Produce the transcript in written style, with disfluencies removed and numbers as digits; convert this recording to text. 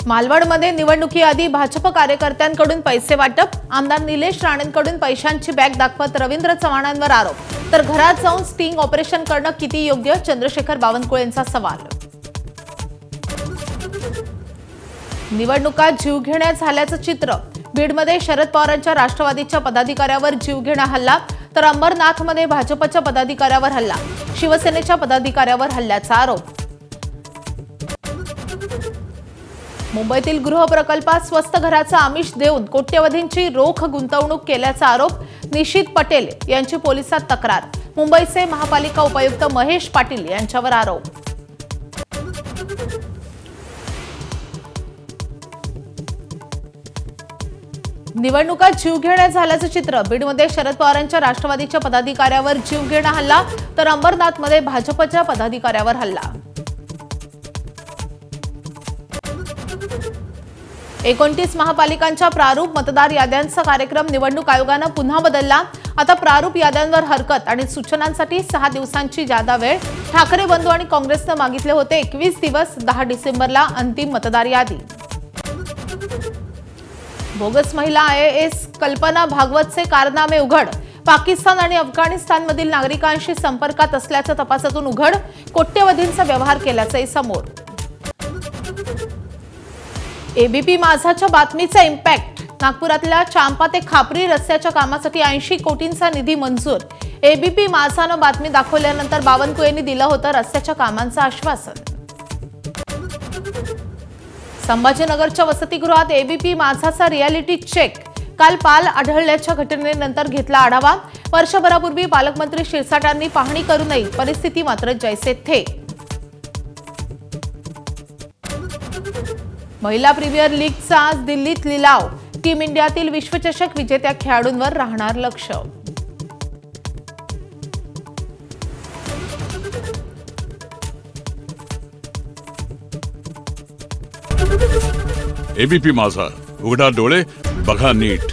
मालवणमध्ये निवडणुकीआधी भाजप कार्यकर्त्यांकडून पैसे वाटप, आमदार निलेश राणेंकडून पैशांची बॅग दाखवत रवींद्र चव्हाणांवर आरोप, तर घरात जाऊन स्टिंग ऑपरेशन करणं किती योग्य, चंद्रशेखर बावनकुळेंचा सवाल। निवडणुकात जीवघेण्या झाल्याचं चित्र, बीडमध्ये शरद पवारांच्या राष्ट्रवादीच्या पदाधिकाऱ्यावर जीवघेणा हल्ला, तर अंबरनाथमध्ये भाजपच्या पदाधिकाऱ्यावर हल्ला, शिवसेनेच्या पदाधिकाऱ्यावर हल्ल्याचा आरोप। मुंबईतील गृहप्रकल्पात स्वस्त घराचा आमिष देऊन कोट्यवधींची रोख गुंतवणूक केल्याचा आरोप, निशित पटेल यांची पोलिसात तक्रार, मुंबईचे महापालिका उपायुक्त महेश पाटील यांच्यावर आरोप। निवडणुकात जीवघेण्या झाल्याचं चित्र, बीडमध्ये शरद पवारांच्या राष्ट्रवादीच्या पदाधिकाऱ्यावर जीवघेणा हल्ला, तर अंबरनाथमध्ये भाजपच्या पदाधिकाऱ्यावर हल्ला। 29 महापालिकांच्या प्रारूप मतदार याद्यांचा कार्यक्रम निवडणूक आयोगानं पुन्हा बदलला। आता प्रारूप याद्यांवर हरकत आणि सूचनांसाठी 6 दिवसांची जादा वेळ। ठाकरे बंधू आणि काँग्रेसनं मागितले होते 21 दिवस, 10 डिसेंबरला अंतिम मतदार यादी। बोगस महिला IAS कल्पना भागवतचे कारनामे उघड, पाकिस्तान आणि अफगाणिस्तानमधील नागरिकांशी संपर्कात असल्याचं तपासातून उघड, कोट्यवधींचा व्यवहार केल्याचंही समोर। ABP माझाच्या बातमीचा इम्पॅक्ट, नागपुरातल्या चांपा ते खापरी रस्त्याच्या कामासाठी 80 कोटींचा निधी मंजूर। ABP माझानं बातमी दाखवल्यानंतर बावनकुळेंनी दिलं होतं रस्त्याच्या कामांचं आश्वासन। संभाजीनगरच्या वसतिगृहात ABP माझाचा रियालिटी चेक, काल पाल आढळल्याच्या घटनेनंतर घेतला आढावा। वर्षभरापूर्वी पालकमंत्री शिरसाटांनी पाहणी करूनही परिस्थिती मात्र जैसे थे। महिला प्रीमियर लीगचा आज दिल्लीत लिलाव, टीम इंडियातील विश्वचषक विजेत्या खेळाडूंवर राहणार लक्ष। ABP माझा, उघडा डोळे बघा नीट।